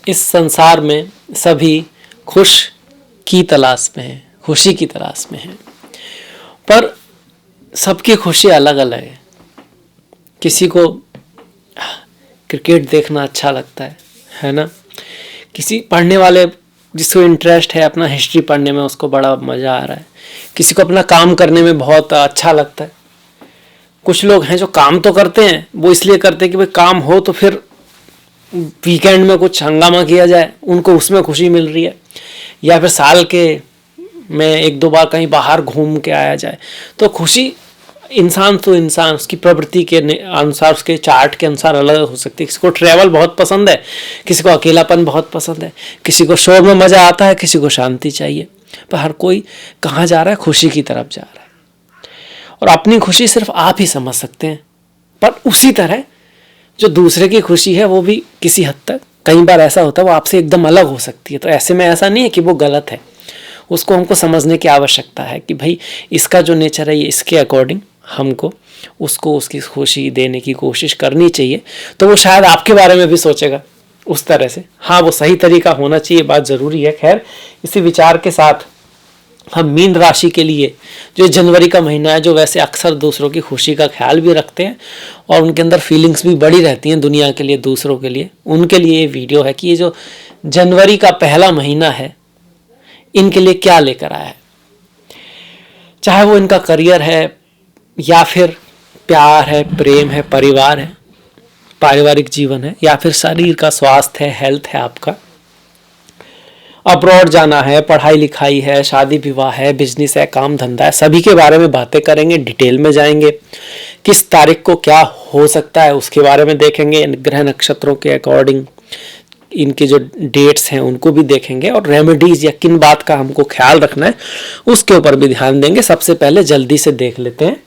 इस संसार में सभी खुश की तलाश में हैं, खुशी की तलाश में हैं, पर सबकी खुशी अलग अलग है। किसी को क्रिकेट देखना अच्छा लगता है ना। किसी पढ़ने वाले जिसको इंटरेस्ट है अपना हिस्ट्री पढ़ने में, उसको बड़ा मज़ा आ रहा है। किसी को अपना काम करने में बहुत अच्छा लगता है। कुछ लोग हैं जो काम तो करते हैं, वो इसलिए करते हैं कि भाई काम हो तो फिर वीकेंड में कुछ हंगामा किया जाए, उनको उसमें खुशी मिल रही है। या फिर साल के में एक दो बार कहीं बाहर घूम के आया जाए। तो खुशी इंसान तो इंसान उसकी प्रवृत्ति के अनुसार, उसके चार्ट के अनुसार अलग हो सकती है। किसी को ट्रैवल बहुत पसंद है, किसी को अकेलापन बहुत पसंद है, किसी को शोर में मज़ा आता है, किसी को शांति चाहिए। पर हर कोई कहाँ जा रहा है? खुशी की तरफ जा रहा है। और अपनी खुशी सिर्फ आप ही समझ सकते हैं। पर उसी तरह जो दूसरे की खुशी है वो भी किसी हद तक, कई बार ऐसा होता है वो आपसे एकदम अलग हो सकती है। तो ऐसे में ऐसा नहीं है कि वो गलत है, उसको हमको समझने की आवश्यकता है कि भाई इसका जो नेचर है ये इसके अकॉर्डिंग हमको उसको उसकी खुशी देने की कोशिश करनी चाहिए। तो वो शायद आपके बारे में भी सोचेगा उस तरह से। हाँ, वो सही तरीका होना चाहिए, बात ज़रूरी है। खैर, इसी विचार के साथ हम मीन राशि के लिए जो जनवरी का महीना है, जो वैसे अक्सर दूसरों की खुशी का ख्याल भी रखते हैं और उनके अंदर फीलिंग्स भी बड़ी रहती हैं दुनिया के लिए, दूसरों के लिए, उनके लिए ये वीडियो है कि ये जो जनवरी का पहला महीना है इनके लिए क्या लेकर आया है। चाहे वो इनका करियर है या फिर प्यार है, प्रेम है, परिवार है, पारिवारिक जीवन है, या फिर शरीर का स्वास्थ्य है, हेल्थ है, आपका अब्रॉड जाना है, पढ़ाई लिखाई है, शादी विवाह है, बिजनेस है, काम धंधा है, सभी के बारे में बातें करेंगे, डिटेल में जाएंगे। किस तारीख को क्या हो सकता है उसके बारे में देखेंगे, ग्रह नक्षत्रों के अकॉर्डिंग इनके जो डेट्स हैं उनको भी देखेंगे, और रेमेडीज या किन बात का हमको ख्याल रखना है उसके ऊपर भी ध्यान देंगे। सबसे पहले जल्दी से देख लेते हैं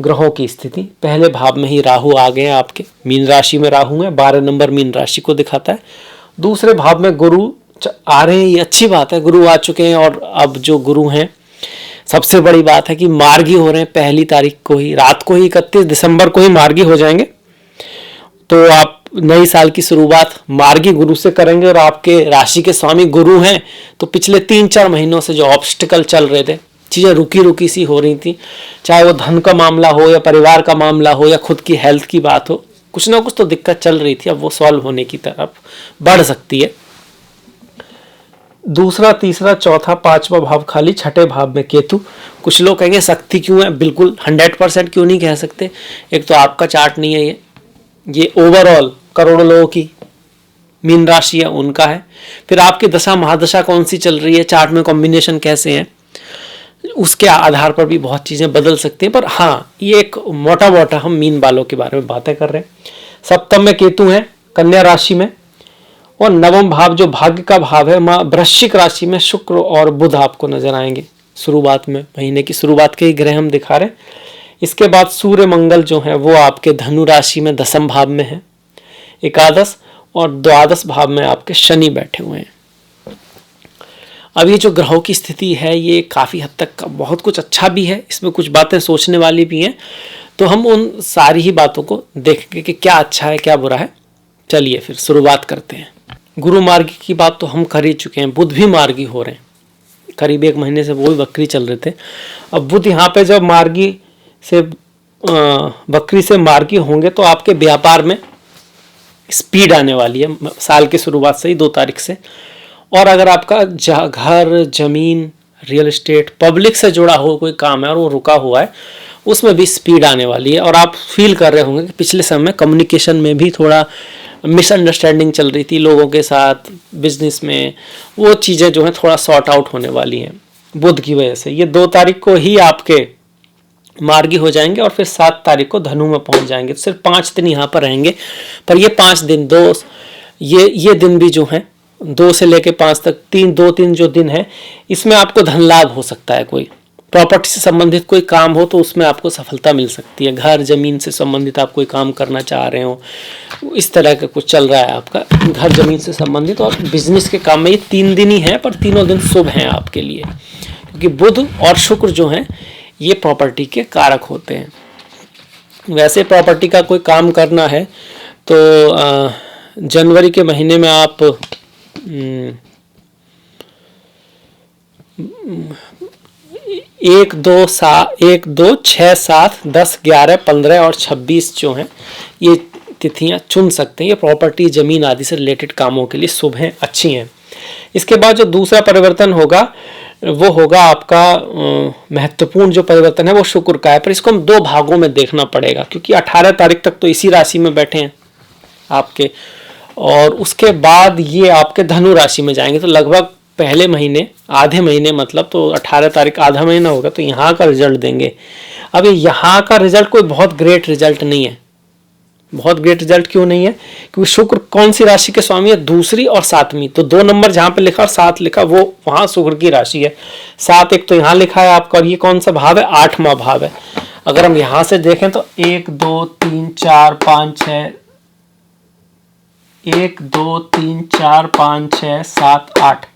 ग्रहों की स्थिति। पहले भाव में ही राहु आ गए हैं आपके, मीन राशि में राहु है, 12 नंबर मीन राशि को दिखाता है। दूसरे भाव में गुरु आ रहे हैं, ये अच्छी बात है, गुरु आ चुके हैं। और अब जो गुरु हैं, सबसे बड़ी बात है कि मार्गी हो रहे हैं। पहली तारीख को ही, रात को ही, 31 दिसंबर को ही मार्गी हो जाएंगे। तो आप नई साल की शुरुआत मार्गी गुरु से करेंगे। और आपके राशि के स्वामी गुरु हैं, तो पिछले 3-4 महीनों से जो ऑब्स्टिकल चल रहे थे, चीज़ें रुकी रुकी सी हो रही थी, चाहे वो धन का मामला हो या परिवार का मामला हो या खुद की हेल्थ की बात हो, कुछ ना कुछ तो दिक्कत चल रही थी, अब वो सॉल्व होने की तरफ बढ़ सकती है। दूसरा, तीसरा, चौथा, 5वां भाव खाली, 6ठे भाव में केतु। कुछ लोग कहेंगे शक्ति क्यों है, बिल्कुल 100% क्यों नहीं कह सकते। एक तो आपका चार्ट नहीं है, ये ओवरऑल करोड़ों लोगों की मीन राशि है उनका है। फिर आपकी दशा महादशा कौन सी चल रही है, चार्ट में कॉम्बिनेशन कैसे हैं, उसके आधार पर भी बहुत चीज़ें बदल सकती हैं। पर हाँ, ये एक मोटा मोटा हम मीन वालों के बारे में बातें कर रहे हैं। सप्तम में केतु है कन्या राशि में, और नवम भाव जो भाग्य का भाव है वृश्चिक राशि में शुक्र और बुध आपको नजर आएंगे। शुरुआत में, महीने की शुरुआत के ही ग्रह हम दिखा रहे हैं। इसके बाद सूर्य मंगल जो है वो आपके धनु राशि में 10वें भाव में है, एकादश, और द्वादश भाव में आपके शनि बैठे हुए हैं। अब ये जो ग्रहों की स्थिति है ये काफ़ी हद तक बहुत कुछ अच्छा भी है, इसमें कुछ बातें सोचने वाली भी हैं। तो हम उन सारी ही बातों को देखेंगे कि क्या अच्छा है क्या बुरा है। चलिए फिर शुरुआत करते हैं। गुरु मार्गी की बात तो हम कर ही चुके हैं, बुध भी मार्गी हो रहे हैं, करीब 1 महीने से वो भी वक्री चल रहे थे। अब बुध यहाँ पे जब मार्गी से वक्री से मार्गी होंगे तो आपके व्यापार में स्पीड आने वाली है साल की शुरुआत से ही, 2 तारीख से। और अगर आपका घर, जमीन, रियल एस्टेट, पब्लिक से जुड़ा हो कोई काम है और वो रुका हुआ है, उसमें भी स्पीड आने वाली है। और आप फील कर रहे होंगे कि पिछले समय में कम्युनिकेशन में भी थोड़ा मिसअंडरस्टैंडिंग चल रही थी लोगों के साथ, बिजनेस में, वो चीज़ें जो हैं थोड़ा सॉर्ट आउट होने वाली हैं बुध की वजह से। ये 2 तारीख को ही आपके मार्गी हो जाएंगे और फिर 7 तारीख को धनु में पहुंच जाएंगे। तो सिर्फ 5 दिन यहाँ पर रहेंगे। पर ये 5 दिन, ये दिन भी जो हैं 2 से लेके 5 तक, 2-3 जो दिन है, इसमें आपको धन लाभ हो सकता है। कोई प्रॉपर्टी से संबंधित कोई काम हो तो उसमें आपको सफलता मिल सकती है। घर जमीन से संबंधित आप कोई काम करना चाह रहे हो, इस तरह का कुछ चल रहा है आपका, घर जमीन से संबंधित। और बिजनेस के काम में ये 3 दिन ही हैं, पर तीनों दिन शुभ हैं आपके लिए, क्योंकि बुध और शुक्र जो हैं ये प्रॉपर्टी के कारक होते हैं। वैसे प्रॉपर्टी का कोई काम करना है तो जनवरी के महीने में आप 1 2 6 7 10 11 15 और 26 जो हैं ये तिथियां चुन सकते हैं। ये प्रॉपर्टी, जमीन आदि से रिलेटेड कामों के लिए शुभ हैं, अच्छी हैं। इसके बाद जो दूसरा परिवर्तन होगा वो होगा आपका महत्वपूर्ण जो परिवर्तन है वो शुक्र का है, पर इसको हम 2 भागों में देखना पड़ेगा, क्योंकि 18 तारीख तक तो इसी राशि में बैठे हैं आपके, और उसके बाद ये आपके धनु राशि में जाएंगे। तो लगभग पहले महीने, आधे महीने मतलब, तो 18 तारीख आधा महीना होगा तो यहाँ का रिजल्ट देंगे। अब यहाँ का रिजल्ट कोई बहुत ग्रेट रिजल्ट नहीं है। बहुत ग्रेट रिजल्ट क्यों नहीं है? क्योंकि शुक्र कौन सी राशि के स्वामी है? दूसरी और 7वीं। तो 2 नंबर जहां पे लिखा और 7 लिखा वो वहां शुक्र की राशि है। 7 एक तो यहाँ लिखा है आपका, और ये कौन सा भाव है? 8वां भाव है। अगर हम यहां से देखें तो 1 2 3 4 5 6 1 2 3 4 5 6 7 8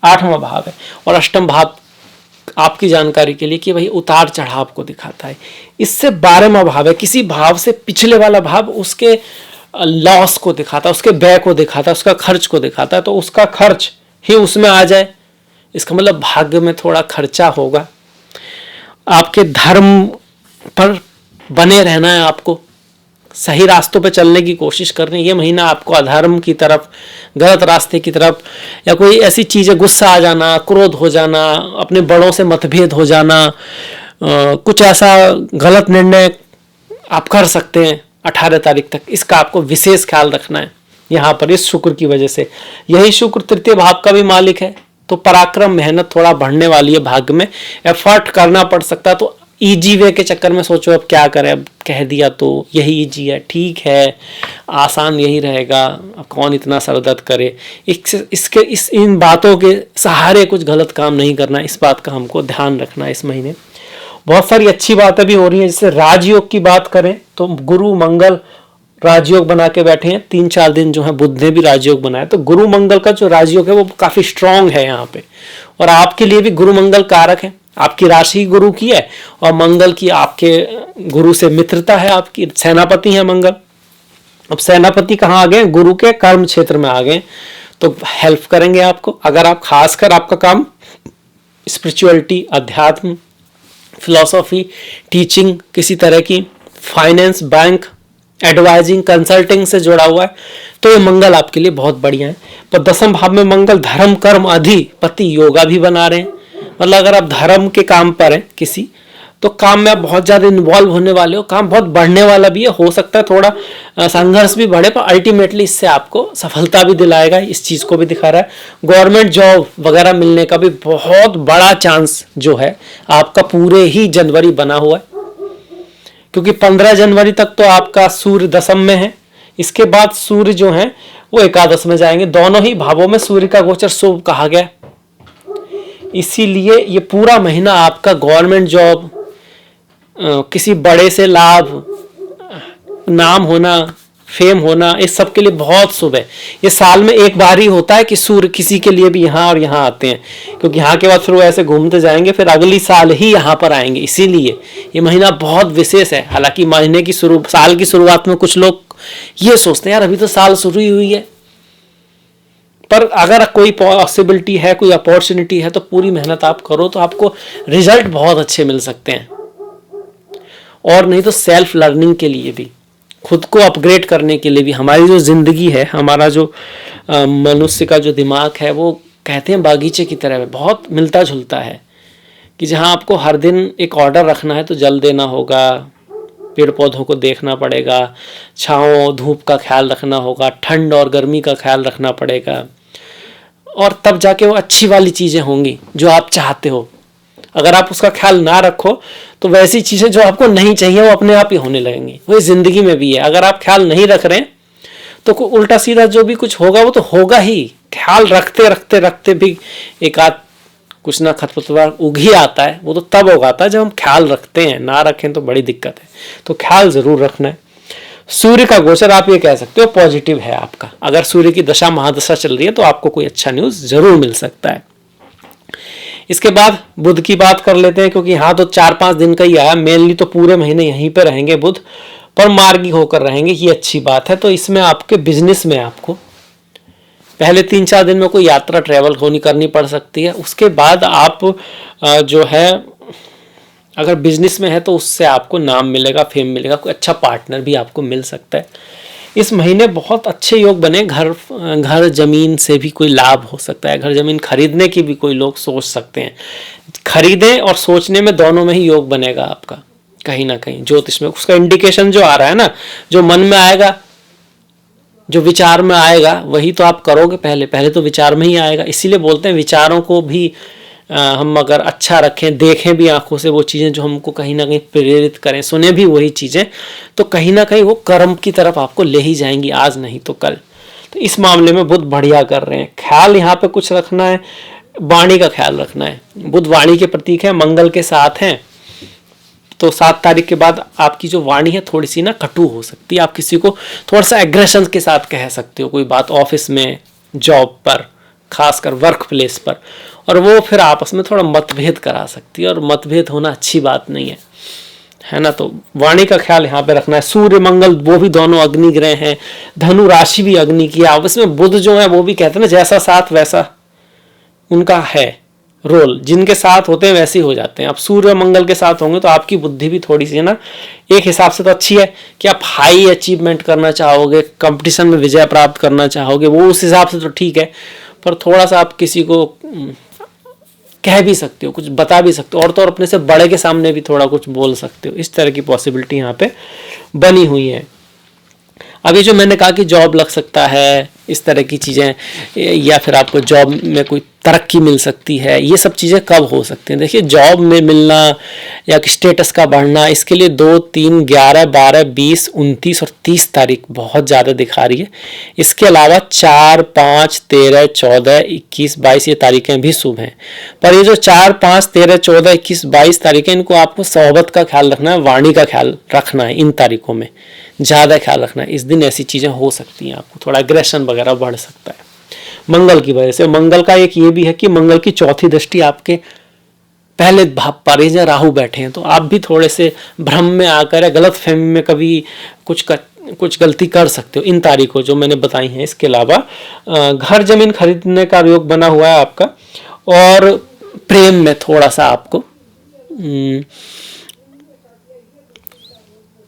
8वां भाव है। और अष्टम भाव आपकी जानकारी के लिए कि भाई उतार चढ़ाव को दिखाता है। इससे 12वां भाव है, किसी भाव से पिछले वाला भाव उसके लॉस को दिखाता है, उसके व्यय को दिखाता है, उसका खर्च को दिखाता है। तो उसका खर्च ही उसमें आ जाए, इसका मतलब भाग्य में थोड़ा खर्चा होगा। आपके धर्म पर बने रहना है, आपको सही रास्तों पे चलने की कोशिश करनी है। ये महीना आपको अधर्म की तरफ, गलत रास्ते की तरफ, या कोई ऐसी चीज़ें, गुस्सा आ जाना, क्रोध हो जाना, अपने बड़ों से मतभेद हो जाना, कुछ ऐसा गलत निर्णय आप कर सकते हैं 18 तारीख तक। इसका आपको विशेष ख्याल रखना है यहाँ पर, इस शुक्र की वजह से। यही शुक्र 3य भाव का भी मालिक है, तो पराक्रम, मेहनत थोड़ा बढ़ने वाली है, भाग्य में एफर्ट करना पड़ सकता है। तो इजी वे के चक्कर में सोचो अब क्या करें, अब कह दिया तो यही इजी है, ठीक है, आसान यही रहेगा, अब कौन इतना सरदर्द करे। इन बातों के सहारे कुछ गलत काम नहीं करना, इस बात का हमको ध्यान रखना है इस महीने। बहुत सारी अच्छी बातें भी हो रही हैं। जैसे राजयोग की बात करें तो गुरु मंगल राजयोग बना के बैठे हैं। 3-4 दिन जो है बुध ने भी राजयोग बनाया, तो गुरु मंगल का जो राजयोग है वो काफी स्ट्रांग है यहाँ पे। और आपके लिए भी गुरु मंगल कारक है, आपकी राशि गुरु की है और मंगल की आपके गुरु से मित्रता है, आपकी सेनापति है मंगल। अब सेनापति कहाँ आ गए? गुरु के कर्म क्षेत्र में आ गए, तो हेल्प करेंगे आपको। अगर आप खासकर आपका काम स्पिरिचुअलिटी, अध्यात्म, फिलॉसफी, टीचिंग, किसी तरह की फाइनेंस, बैंक, एडवाइजिंग, कंसल्टिंग से जुड़ा हुआ है, तो ये मंगल आपके लिए बहुत बढ़िया है। पर 10वें भाव में मंगल धर्म कर्म अधिपति योगा भी बना रहे हैं। मतलब अगर आप धर्म के काम पर हैं किसी, तो काम में आप बहुत ज्यादा इन्वॉल्व होने वाले हो, काम बहुत बढ़ने वाला भी है। हो सकता है थोड़ा संघर्ष भी बढ़े, पर अल्टीमेटली इससे आपको सफलता भी दिलाएगा, इस चीज को भी दिखा रहा है। गवर्नमेंट जॉब वगैरह मिलने का भी बहुत बड़ा चांस जो है आपका पूरे ही जनवरी बना हुआ है, क्योंकि 15 जनवरी तक तो आपका सूर्य 10वीं में है। इसके बाद सूर्य जो है वो 11 में जाएंगे। दोनों ही भावों में सूर्य का गोचर शुभ कहा गया, इसीलिए ये पूरा महीना आपका गवर्नमेंट जॉब, किसी बड़े से लाभ, नाम होना, फेम होना, इस सब के लिए बहुत शुभ है। ये साल में एक बार ही होता है कि सूर्य किसी के लिए भी यहाँ और यहाँ आते हैं, क्योंकि यहाँ के बाद फिर वो ऐसे घूमते जाएंगे, फिर अगली साल ही यहाँ पर आएंगे। इसीलिए ये महीना बहुत विशेष है। हालांकि महीने की साल की शुरुआत में कुछ लोग ये सोचते हैं यार अभी तो साल शुरू ही हुई है, पर अगर कोई पॉसिबिलिटी है, कोई अपॉर्चुनिटी है, तो पूरी मेहनत आप करो तो आपको रिजल्ट बहुत अच्छे मिल सकते हैं। और नहीं तो सेल्फ लर्निंग के लिए भी, खुद को अपग्रेड करने के लिए भी, हमारी जो जिंदगी है, हमारा जो मनुष्य का जो दिमाग है, वो कहते हैं बागीचे की तरह है, बहुत मिलता जुलता है। कि जहाँ आपको हर दिन एक ऑर्डर रखना है तो जल देना होगा, पेड़ पौधों को देखना पड़ेगा, छाँव धूप का ख्याल रखना होगा, ठंड और गर्मी का ख्याल रखना पड़ेगा, और तब जाके वो अच्छी वाली चीज़ें होंगी जो आप चाहते हो। अगर आप उसका ख्याल ना रखो तो वैसी चीज़ें जो आपको नहीं चाहिए वो अपने आप ही होने लगेंगी। वही ज़िंदगी में भी है, अगर आप ख्याल नहीं रख रहे हैं तो उल्टा सीधा जो भी कुछ होगा वो तो होगा ही। ख्याल रखते रखते रखते भी एक आध कुछ ना खरपतवार उग ही आता है, वो तो तब उगाता है जब हम ख्याल रखते हैं, ना रखें तो बड़ी दिक्कत है। तो ख्याल ज़रूर रखना है। सूर्य का गोचर आप ये कह सकते हो पॉजिटिव है आपका। अगर सूर्य की दशा महादशा चल रही है तो आपको कोई अच्छा न्यूज़ जरूर मिल सकता है। इसके बाद बुध की बात कर लेते हैं, क्योंकि यहाँ तो 4-5 दिन का ही आया, मेनली तो पूरे महीने यहीं पे रहेंगे बुध, पर मार्गी होकर रहेंगे, ये अच्छी बात है। तो इसमें आपके बिजनेस में आपको पहले 3-4 दिन में कोई यात्रा ट्रैवल होनी करनी पड़ सकती है। उसके बाद आप जो है अगर बिजनेस में है तो उससे आपको नाम मिलेगा, फेम मिलेगा, कोई अच्छा पार्टनर भी आपको मिल सकता है। इस महीने बहुत अच्छे योग बने। घर जमीन से भी कोई लाभ हो सकता है, घर जमीन खरीदने की भी कोई लोग सोच सकते हैं। खरीदें और सोचने में दोनों में ही योग बनेगा आपका, कहीं ना कहीं ज्योतिष में उसका इंडिकेशन जो आ रहा है ना, जो मन में आएगा, जो विचार में आएगा वही तो आप करोगे। पहले तो विचार में ही आएगा। इसीलिए बोलते हैं विचारों को भी हम अगर अच्छा रखें, देखें भी आंखों से वो चीज़ें जो हमको कहीं ना कहीं प्रेरित करें, सुने भी वही चीज़ें, तो कहीं ना कहीं वो कर्म की तरफ आपको ले ही जाएंगी, आज नहीं तो कल। तो इस मामले में बुध बढ़िया कर रहे हैं। ख्याल यहाँ पे कुछ रखना है, वाणी का ख्याल रखना है। बुध वाणी के प्रतीक है, मंगल के साथ हैं, तो 7 तारीख के बाद आपकी जो वाणी है थोड़ी सी ना कटु हो सकती है। आप किसी को थोड़ा सा एग्रेशन के साथ कह सकते हो, कोई बात ऑफिस में, जॉब पर, खासकर वर्क प्लेस पर, और वो फिर आपस में थोड़ा मतभेद करा सकती है, और मतभेद होना अच्छी बात नहीं है ना। तो वाणी का ख्याल यहाँ पे रखना है। सूर्य मंगल वो भी दोनों अग्नि ग्रह हैं, धनु राशि भी अग्नि की है। आपस में बुध जो है वो भी कहते हैं ना, जैसा साथ वैसा उनका है रोल, जिनके साथ होते हैं वैसे ही हो जाते हैं। आप सूर्य मंगल के साथ होंगे तो आपकी बुद्धि भी थोड़ी सी है ना, एक हिसाब से तो अच्छी है कि आप हाई अचीवमेंट करना चाहोगे, कंपटीशन में विजय प्राप्त करना चाहोगे, वो उस हिसाब से तो ठीक है। पर थोड़ा सा आप किसी को कह भी सकते हो, कुछ बता भी सकते हो, और तो और अपने से बड़े के सामने भी थोड़ा कुछ बोल सकते हो। इस तरह की पॉसिबिलिटी यहाँ पे बनी हुई है। अभी जो मैंने कहा कि जॉब लग सकता है, इस तरह की चीज़ें, या फिर आपको जॉब में कोई तरक्की मिल सकती है, ये सब चीज़ें कब हो सकती हैं? देखिए, जॉब में मिलना या स्टेटस का बढ़ना, इसके लिए 2, 3, 11, 12, 20, 29 और 30 तारीख बहुत ज़्यादा दिखा रही है। इसके अलावा 4, 5, 13, 14, 21, 22 ये तारीखें भी शुभ हैं। पर ये जो 4, 5, 13, 14, 21, 22 तारीखें, इनको आपको सोहबत का ख्याल रखना है, वाणी का ख्याल रखना है। इन तारीखों में ज़्यादा ख्याल रखना है। इस दिन ऐसी चीज़ें हो सकती हैं, आपको थोड़ा एग्रेशन वगैरह बढ़ सकता है मंगल की वजह से। मंगल का एक ये भी है कि मंगल की चौथी दृष्टि आपके पहले भाव पर है, राहु बैठे हैं, तो आप भी थोड़े से भ्रम में आकर या गलत फहमी में कभी कुछ गलती कर सकते हो इन तारीखों जो मैंने बताई हैं। इसके अलावा घर जमीन खरीदने का योग बना हुआ है आपका, और प्रेम में थोड़ा सा आपको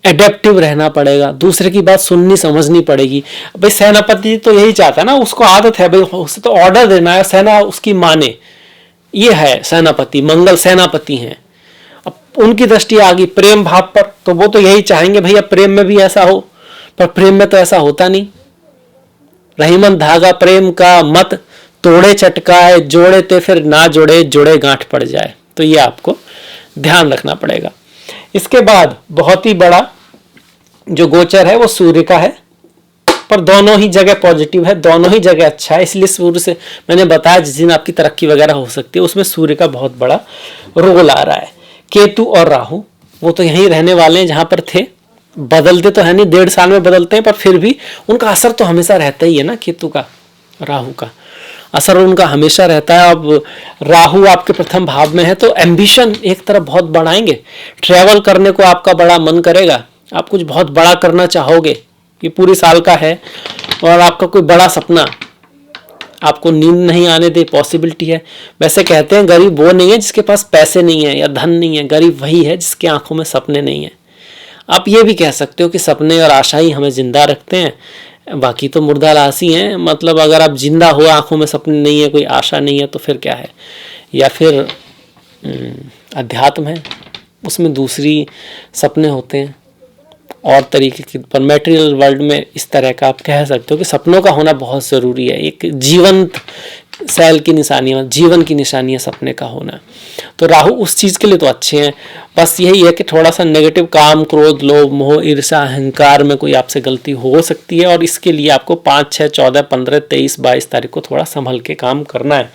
एडेप्टिव रहना पड़ेगा, दूसरे की बात सुननी समझनी पड़ेगी। भाई सेनापति तो यही चाहता है ना, उसको आदत है भाई उसे तो ऑर्डर देना है, सेना उसकी माने, ये है सेनापति। मंगल सेनापति हैं। अब उनकी दृष्टि आ गई प्रेम भाव पर, तो वो तो यही चाहेंगे भैया प्रेम में भी ऐसा हो, पर प्रेम में तो ऐसा होता नहीं। रहीमन धागा प्रेम का मत तोड़े चटकाए, जोड़े ते फिर ना जोड़े, जोड़े गांठ पड़ जाए। तो ये आपको ध्यान रखना पड़ेगा। इसके बाद बहुत ही बड़ा जो गोचर है वो सूर्य का है, पर दोनों ही जगह पॉजिटिव है, दोनों ही जगह अच्छा है। इसलिए सूर्य से मैंने बताया जिस दिन आपकी तरक्की वगैरह हो सकती है उसमें सूर्य का बहुत बड़ा रोल आ रहा है। केतु और राहु वो तो यहीं रहने वाले हैं जहां पर थे, बदलते तो है नहीं, 1.5 साल में बदलते हैं, पर फिर भी उनका असर तो हमेशा रहता ही है ना। केतु का, राहु का असर उनका हमेशा रहता है। अब राहु आपके प्रथम भाव में है तो एम्बिशन एक तरफ बहुत बढ़ाएंगे, ट्रैवल करने को आपका बड़ा मन करेगा, आप कुछ बहुत बड़ा करना चाहोगे। ये पूरी साल का है, और आपका कोई बड़ा सपना आपको नींद नहीं आने दे पॉसिबिलिटी है। वैसे कहते हैं गरीब वो नहीं है जिसके पास पैसे नहीं है या धन नहीं है, गरीब वही है जिसकी आंखों में सपने नहीं है। आप ये भी कह सकते हो कि सपने और आशा ही हमें जिंदा रखते हैं, बाकी तो मुर्दा लाशी हैं। मतलब अगर आप जिंदा हो, आंखों में सपने नहीं है, कोई आशा नहीं है, तो फिर क्या है? या फिर अध्यात्म है, उसमें दूसरी सपने होते हैं और तरीके की। पर मटेरियल वर्ल्ड में इस तरह का आप कह सकते हो कि सपनों का होना बहुत ज़रूरी है। एक जीवंत सेल की निशानी है, जीवन की निशानी है सपने का होना। तो राहु उस चीज़ के लिए तो अच्छे हैं। बस यही है कि थोड़ा सा नेगेटिव काम, क्रोध, लोभ, मोह, ईर्ष्या, अहंकार में कोई आपसे गलती हो सकती है, और इसके लिए आपको 5, 6, 14, 15, 23, 22 तारीख को थोड़ा संभल के काम करना है।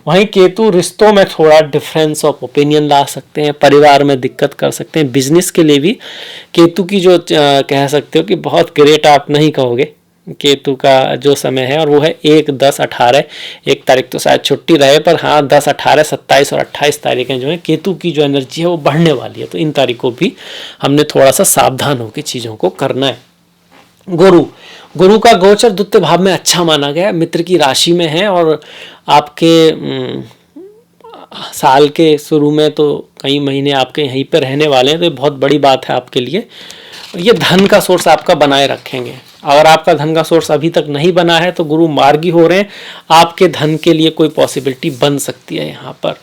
वहीं केतु रिश्तों में थोड़ा डिफरेंस ऑफ ओपिनियन ला सकते हैं, परिवार में दिक्कत कर सकते हैं। बिजनेस के लिए भी केतु की जो कह सकते हो कि बहुत ग्रेट आप नहीं कहोगे, केतु का जो समय है, और वो है 1, 10, 18। 1 तारीख तो शायद छुट्टी रहे, पर हाँ 10, 18, 27 और 28 तारीखें जो है केतु की जो एनर्जी है वो बढ़ने वाली है। तो इन तारीखों भी हमने थोड़ा सा सावधान होकर चीज़ों को करना है। गुरु, गुरु का गोचर द्वितीय भाव में अच्छा माना गया, मित्र की राशि में है और आपके साल के शुरू में तो कई महीने आपके यहीं पे रहने वाले हैं, तो ये बहुत बड़ी बात है आपके लिए। ये धन का सोर्स आपका बनाए रखेंगे। अगर आपका धन का सोर्स अभी तक नहीं बना है तो गुरु मार्गी हो रहे हैं, आपके धन के लिए कोई पॉसिबिलिटी बन सकती है यहाँ पर।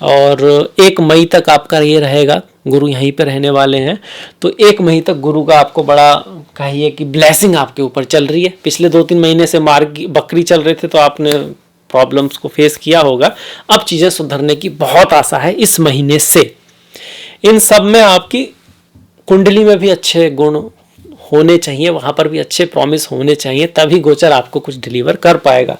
और 1 मई तक आपका ये रहेगा, गुरु यहीं पे रहने वाले हैं, तो 1 मई तक गुरु का आपको बड़ा कहिए कि ब्लेसिंग आपके ऊपर चल रही है। पिछले 2-3 महीने से मार्गी बकरी चल रहे थे तो आपने प्रॉब्लम्स को फेस किया होगा, अब चीज़ें सुधरने की बहुत आशा है इस महीने से। इन सब में आपकी कुंडली में भी अच्छे गुण होने चाहिए, वहाँ पर भी अच्छे प्रॉमिस होने चाहिए, तभी गोचर आपको कुछ डिलीवर कर पाएगा।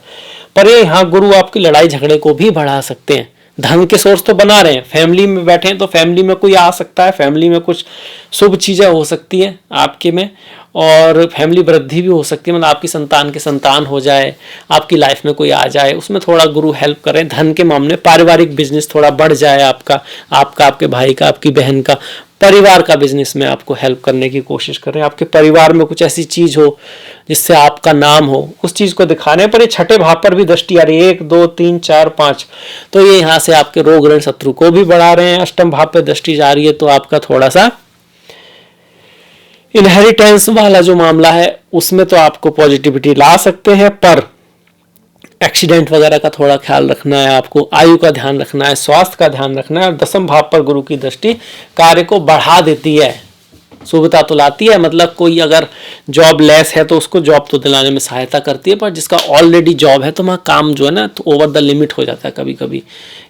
पर ये यहाँ गुरु आपकी लड़ाई झगड़े को भी बढ़ा सकते हैं। धन के सोर्स तो बना रहे हैं, फैमिली में बैठे हैं तो फैमिली में कोई आ सकता है, फैमिली में कुछ शुभ चीज़ें हो सकती हैं आपके में, और फैमिली वृद्धि भी हो सकती है, मतलब आपकी संतान के संतान हो जाए, आपकी लाइफ में कोई आ जाए, उसमें थोड़ा गुरु हेल्प करें। धन के मामले, पारिवारिक बिजनेस थोड़ा बढ़ जाए आपका, आपके भाई का, आपकी बहन का, परिवार का बिजनेस में आपको हेल्प करने की कोशिश करें। आपके परिवार में कुछ ऐसी चीज हो जिससे आपका नाम हो, उस चीज को दिखाने पर। ये छठे भाव पर भी दृष्टि आ रही है, 1, 2, 3, 4, 5, तो ये यहाँ से आपके रोग ऋण शत्रु को भी बढ़ा रहे हैं। अष्टम भाव पे दृष्टि जा रही है तो आपका थोड़ा सा इनहेरिटेंस वाला जो मामला है उसमें तो आपको पॉजिटिविटी ला सकते हैं, पर एक्सीडेंट वगैरह का थोड़ा ख्याल रखना है आपको, आयु का ध्यान रखना है, स्वास्थ्य का ध्यान रखना है। और 10वें भाव पर गुरु की दृष्टि कार्य को बढ़ा देती है, सुविधा तो लाती है, मतलब कोई अगर जॉब लेस है तो उसको जॉब तो दिलाने में सहायता करती है, पर जिसका ऑलरेडी जॉब है तो वहाँ काम जो है ना तो ओवर द लिमिट हो जाता है कभी कभी।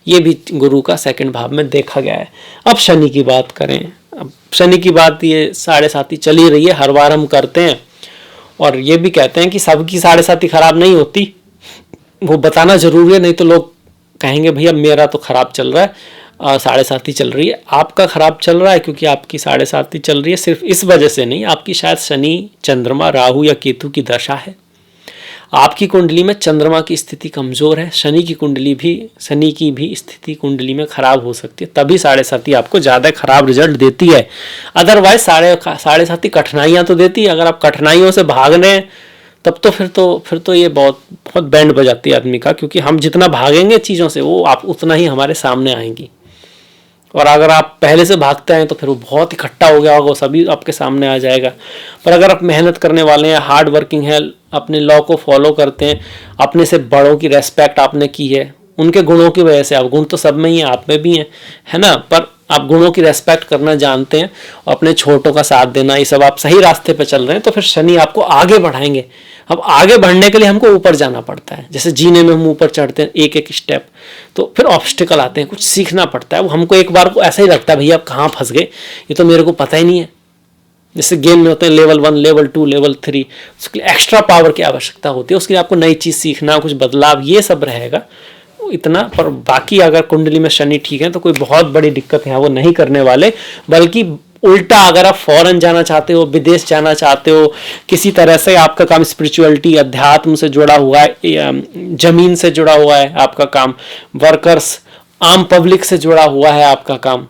ये भी गुरु का 2nd भाव में देखा गया है। अब शनि की बात करें, अब शनि की बात ये 7.5 चल ही रही है, हर बार हम करते हैं, और ये भी कहते हैं कि सबकी 7.5 खराब नहीं होती, वो बताना जरूरी है, नहीं तो लोग कहेंगे भैया मेरा तो खराब चल रहा है, 7.5 चल रही है। आपका खराब चल रहा है क्योंकि आपकी 7.5 चल रही है, सिर्फ इस वजह से नहीं, आपकी शायद शनि, चंद्रमा, राहु या केतु की दशा है। आपकी कुंडली में चंद्रमा की स्थिति कमजोर है, शनि की भी स्थिति कुंडली में खराब हो सकती है, तभी 7.5 आपको ज्यादा खराब रिजल्ट देती है। अदरवाइज 7.5 कठिनाइयां तो देती है। अगर आप कठिनाइयों से भागने तब तो फिर तो ये बहुत बैंड बजाती है आदमी का, क्योंकि हम जितना भागेंगे चीज़ों से वो आप उतना ही हमारे सामने आएंगी। और अगर आप पहले से भागते हैं तो फिर वो बहुत इकट्ठा हो गया होगा, वो सभी आपके सामने आ जाएगा। पर अगर आप मेहनत करने वाले हैं, हार्ड वर्किंग है, अपने लॉ को फॉलो करते हैं, अपने से बड़ों की रेस्पेक्ट आपने की है, उनके गुणों की वजह से, आप गुण तो सब में ही हैं, आप में भी हैं, है ना, पर आप गुणों की रेस्पेक्ट करना जानते हैं, अपने छोटों का साथ देना, ये सब आप सही रास्ते पे चल रहे हैं, तो फिर शनि आपको आगे बढ़ाएंगे। अब आगे बढ़ने के लिए हमको ऊपर जाना पड़ता है, जैसे जीने में हम ऊपर चढ़ते हैं एक एक स्टेप, तो फिर ऑब्स्टिकल आते हैं, कुछ सीखना पड़ता है। वो हमको एक बार को ऐसा ही लगता है भैया आप कहाँ फंस गए, ये तो मेरे को पता ही नहीं है। जैसे गेम में होते हैं लेवल 1, लेवल 2, लेवल 3, उसके लिए एक्स्ट्रा पावर की आवश्यकता होती है, उसके लिए आपको नई चीज़ सीखना, कुछ बदलाव, ये सब रहेगा इतना। पर बाकी अगर कुंडली में शनि ठीक है तो कोई बहुत बड़ी दिक्कत है वो नहीं करने वाले, बल्कि उल्टा अगर आप फॉरेन जाना चाहते हो, विदेश जाना चाहते हो, किसी तरह से आपका काम स्पिरिचुअलिटी, अध्यात्म से जुड़ा हुआ है, जमीन से जुड़ा हुआ है आपका काम, वर्कर्स, आम पब्लिक से जुड़ा हुआ है आपका काम,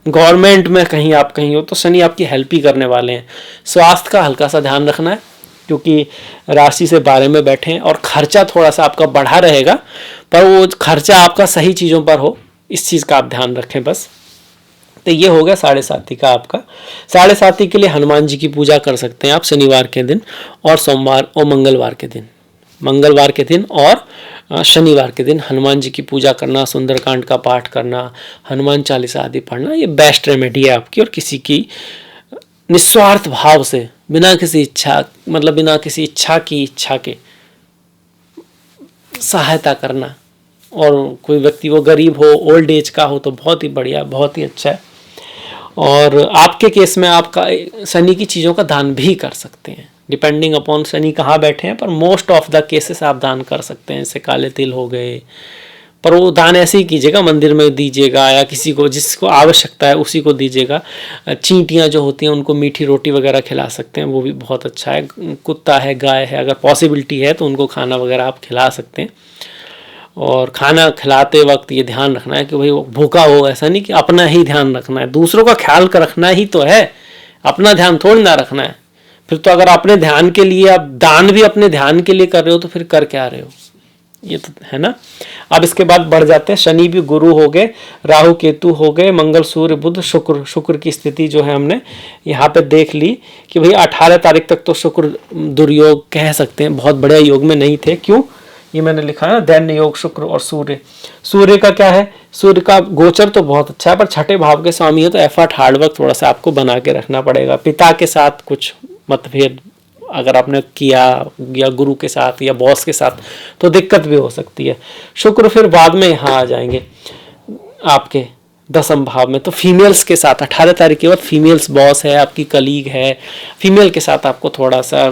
गवर्नमेंट में कहीं आप कहीं हो, तो शनि आपकी हेल्प ही करने वाले हैं। स्वास्थ्य का हल्का सा ध्यान रखना है क्योंकि राशि से बारे में बैठे हैं, और खर्चा थोड़ा सा आपका बढ़ा रहेगा, पर वो खर्चा आपका सही चीज़ों पर हो, इस चीज़ का आप ध्यान रखें बस। तो ये हो गया 7.5 का आपका। 7.5 के लिए हनुमान जी की पूजा कर सकते हैं आप शनिवार के दिन और सोमवार और मंगलवार के दिन और शनिवार के दिन हनुमान जी की पूजा करना, सुंदरकांड का पाठ करना, हनुमान चालीसा आदि पढ़ना, ये बेस्ट रेमेडी है आपकी। और किसी की निस्वार्थ भाव से, बिना किसी इच्छा, मतलब बिना किसी इच्छा के सहायता करना, और कोई व्यक्ति वो गरीब हो, ओल्ड एज का हो, तो बहुत ही बढ़िया, बहुत ही अच्छा है। और आपके केस में आपका शनि की चीज़ों का दान भी कर सकते हैं, डिपेंडिंग अपॉन शनि कहाँ बैठे हैं, पर मोस्ट ऑफ द केसेस आप दान कर सकते हैं। जैसे काले तिल हो गए, पर वो दान ऐसे ही कीजिएगा, मंदिर में दीजिएगा या किसी को जिसको आवश्यकता है उसी को दीजिएगा। चींटियाँ जो होती हैं उनको मीठी रोटी वगैरह खिला सकते हैं, वो भी बहुत अच्छा है। कुत्ता है, गाय है, अगर पॉसिबिलिटी है तो उनको खाना वगैरह आप खिला सकते हैं। और खाना खिलाते वक्त ये ध्यान रखना है कि भाई वो भूखा हो, ऐसा नहीं कि अपना ही ध्यान रखना है, दूसरों का ख्याल कर रखना ही तो है, अपना ध्यान थोड़ी ना रखना है। फिर तो अगर अपने ध्यान के लिए आप दान भी अपने ध्यान के लिए कर रहे हो तो फिर कर क्या रहे हो, ये तो है ना। अब इसके बाद बढ़ जाते हैं, शनि भी गुरु हो गए, राहु केतु हो गए, मंगल सूर्य बुध शुक्र। शुक्र की स्थिति जो है हमने यहाँ पे देख ली कि भाई 18 तारीख तक तो शुक्र दुर्योग कह सकते हैं, बहुत बढ़िया योग में नहीं थे। क्यों, ये मैंने लिखा है ना, दैन्य योग शुक्र और सूर्य। सूर्य का क्या है, सूर्य का गोचर तो बहुत अच्छा है पर छठे भाव के स्वामी है, तो एफर्ट हार्डवर्क थोड़ा सा आपको बना के रखना पड़ेगा। पिता के साथ कुछ मतभेद अगर आपने किया या गुरु के साथ या बॉस के साथ तो दिक्कत भी हो सकती है। शुक्र फिर बाद में यहाँ आ जाएंगे आपके 10वें भाव में, तो फीमेल्स के साथ 18 तारीख के बाद फीमेल्स बॉस है, आपकी कलीग है, फीमेल के साथ आपको थोड़ा सा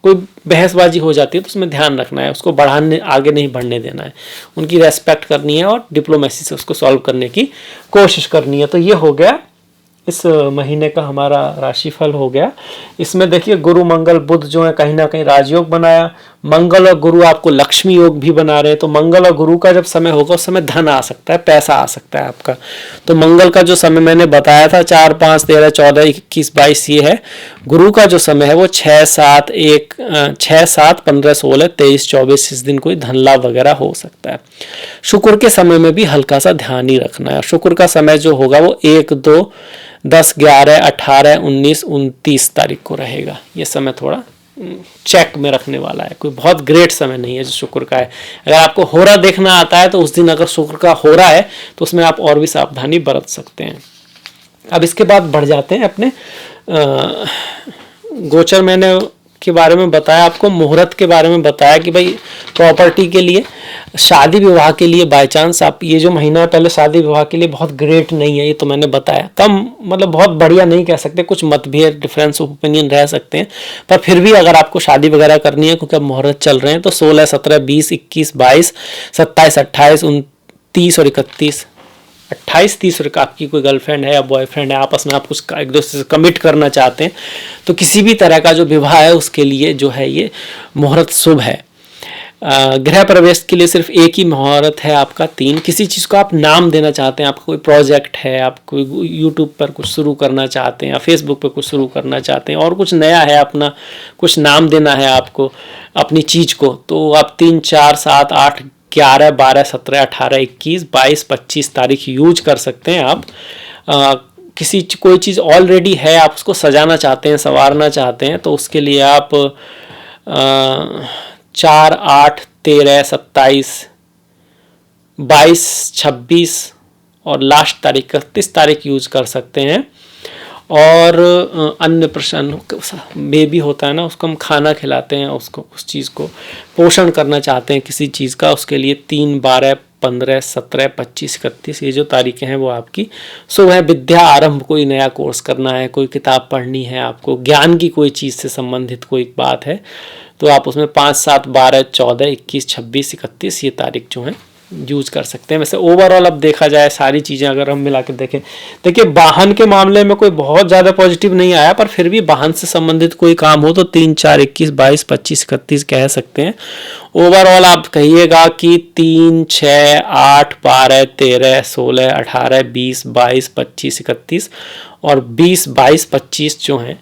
कोई बहसबाजी हो जाती है तो उसमें ध्यान रखना है, उसको बढ़ाने आगे नहीं बढ़ने देना है, उनकी रेस्पेक्ट करनी है और डिप्लोमेसी से उसको सॉल्व करने की कोशिश करनी है। तो ये हो गया इस महीने का हमारा राशिफल हो गया। इसमें देखिए गुरु मंगल बुध जो है कहीं ना कहीं राजयोग बनाया, मंगल और गुरु आपको लक्ष्मी योग भी बना रहे हैं। तो मंगल और गुरु का जब समय होगा उस समय धन आ सकता है, पैसा आ सकता है आपका। तो मंगल का जो समय मैंने बताया था 4, 5, 13, 14, 21, 22 ये है। गुरु का जो समय है वो 6, 7, 15, 16, 23, 24 इस दिन कोई धन लाभ वगैरह हो सकता है। शुक्र के समय में भी हल्का सा ध्यान ही रखना है। शुक्र का समय जो होगा वो 1, 2, 10, 11, 18, 19, 29 तारीख को रहेगा। ये समय थोड़ा चेक में रखने वाला है, कोई बहुत ग्रेट समय नहीं है जो शुक्र का है। अगर आपको होरा देखना आता है तो उस दिन अगर शुक्र का होरा है तो उसमें आप और भी सावधानी बरत सकते हैं। अब इसके बाद बढ़ जाते हैं अपने गोचर मैंने के बारे में बताया, आपको मुहूर्त के बारे में बताया कि भाई प्रॉपर्टी के लिए, शादी विवाह के लिए बाय चांस आप ये जो महीना है पहले शादी विवाह के लिए बहुत ग्रेट नहीं है, ये तो मैंने बताया। कम मतलब बहुत बढ़िया नहीं कह सकते, कुछ मतभेद डिफरेंस ऑफ ओपिनियन रह सकते हैं, पर फिर भी अगर आपको शादी वगैरह करनी है क्योंकि अब मुहूर्त चल रहे हैं तो 16, 17, 20, 21, 22, 27, 28, 29 और 31, 28, 30 और आपकी कोई गर्लफ्रेंड है या बॉयफ्रेंड है, आपस में आप कुछ एक दूसरे से कमिट करना चाहते हैं तो किसी भी तरह का जो विवाह है उसके लिए जो है ये मुहूर्त शुभ है। गृह प्रवेश के लिए सिर्फ एक ही मुहूर्त है आपका 3। किसी चीज़ को आप नाम देना चाहते हैं, आपका कोई प्रोजेक्ट है, आप कोई यूट्यूब पर कुछ शुरू करना चाहते हैं या फेसबुक पर कुछ शुरू करना चाहते हैं और कुछ नया है, अपना कुछ नाम देना है आपको अपनी चीज़ को, तो आप 3, 4, 7, 8, 11, 12, 17, 18, 21, 22, 25 तारीख यूज कर सकते हैं आप। कोई चीज़ ऑलरेडी है, आप उसको सजाना चाहते हैं, संवारना चाहते हैं तो उसके लिए आप 4, 8, 13, 27, 22, 26 और लास्ट तारीख 31 तारीख यूज कर सकते हैं। और अन्य प्रश्न बेबी होता है ना, उसको हम खाना खिलाते हैं, उसको उस चीज़ को पोषण करना चाहते हैं किसी चीज़ का, उसके लिए 3, 12, 15, 17, 25, 31 ये जो तारीखें हैं वो आपकी शुभ है। विद्या आरंभ, कोई नया कोर्स करना है, कोई किताब पढ़नी है, आपको ज्ञान की कोई चीज़ से संबंधित कोई बात है तो आप उसमें 5, 7, 12, 14, 21, 26, 31 ये तारीख जो है यूज कर सकते हैं। वैसे ओवरऑल अब देखा जाए सारी चीज़ें अगर हम मिला के देखें, देखिए वाहन के मामले में कोई बहुत ज़्यादा पॉजिटिव नहीं आया, पर फिर भी वाहन से संबंधित कोई काम हो तो 3, 4, 21, 22, 25, 31 कह सकते हैं। ओवरऑल आप कहिएगा कि 3, 6, 8, 12, 13, 16, 18, 20, 22, 25, 31 और 20, 22, 25 जो हैं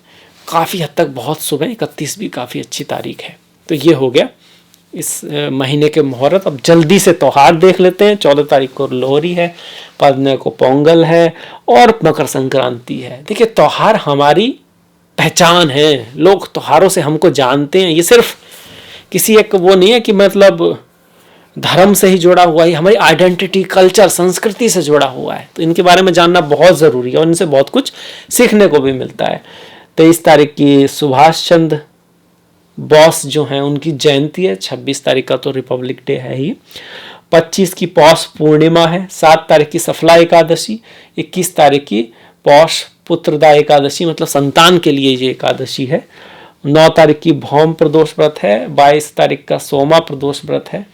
काफ़ी हद तक बहुत शुभ है। 31 भी काफ़ी अच्छी तारीख है। तो ये हो गया इस महीने के मुहूर्त। अब जल्दी से त्योहार देख लेते हैं। 14 तारीख को लोहरी है, 15 को पोंगल है और मकर संक्रांति है। देखिए त्योहार हमारी पहचान है, लोग त्योहारों से हमको जानते हैं। ये सिर्फ किसी एक वो नहीं है कि मतलब धर्म से ही जुड़ा हुआ है, हमारी आइडेंटिटी, कल्चर, संस्कृति से जुड़ा हुआ है। तो इनके बारे में जानना बहुत ज़रूरी है और इनसे बहुत कुछ सीखने को भी मिलता है। 23 तारीख की सुभाष चंद्र बॉस जो हैं उनकी जयंती है। 26 तारीख का तो रिपब्लिक डे है ही। 25 की पौष पूर्णिमा है। 7 तारीख की सफला एकादशी। 21 तारीख की पौष पुत्रदा एकादशी, मतलब संतान के लिए ये एकादशी है। 9 तारीख की भौम प्रदोष व्रत है। 22 तारीख का सोमा प्रदोष व्रत है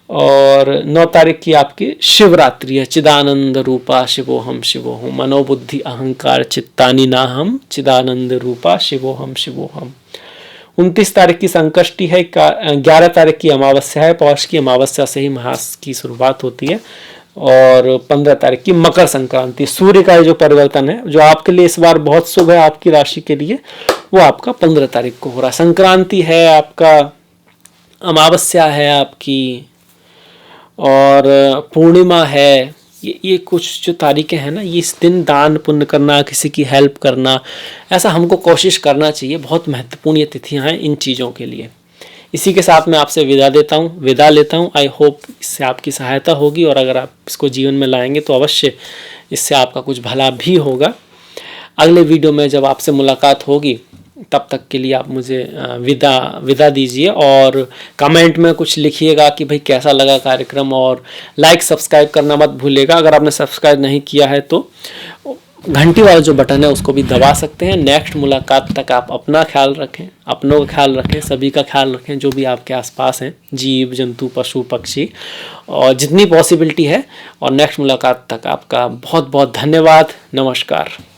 और 9 तारीख की आपकी शिवरात्रि है। चिदानंद रूपा शिवोहम शिवोहम, मनोबुद्धि अहंकार चित्तानि नाहम, चिदानंद रूपा शिवोहम शिवोहम। 29 तारीख की संकष्टी है। 11 तारीख की अमावस्या है। पौष की अमावस्या से ही मास की शुरुआत होती है। और 15 तारीख की मकर संक्रांति, सूर्य का जो परिवर्तन है जो आपके लिए इस बार बहुत शुभ है आपकी राशि के लिए, वो आपका 15 तारीख को हो रहा है। संक्रांति है आपका, अमावस्या है आपकी, और पूर्णिमा है। ये कुछ जो तारीखें हैं ना, ये इस दिन दान पुण्य करना, किसी की हेल्प करना, ऐसा हमको कोशिश करना चाहिए। बहुत महत्वपूर्ण ये तिथियां हैं इन चीज़ों के लिए। इसी के साथ मैं आपसे विदा लेता हूँ। आई होप इससे आपकी सहायता होगी, और अगर आप इसको जीवन में लाएंगे तो अवश्य इससे आपका कुछ भला भी होगा। अगले वीडियो में जब आपसे मुलाकात होगी, तब तक के लिए आप मुझे विदा दीजिए, और कमेंट में कुछ लिखिएगा कि भाई कैसा लगा कार्यक्रम, और लाइक सब्सक्राइब करना मत भूलिएगा। अगर आपने सब्सक्राइब नहीं किया है तो घंटी वाला जो बटन है उसको भी दबा सकते हैं। नेक्स्ट मुलाकात तक आप अपना ख्याल रखें, अपनों का ख्याल रखें, सभी का ख्याल रखें जो भी आपके आसपास हैं, जीव जंतु पशु पक्षी, और जितनी पॉसिबिलिटी है। और नेक्स्ट मुलाकात तक आपका बहुत बहुत धन्यवाद। नमस्कार।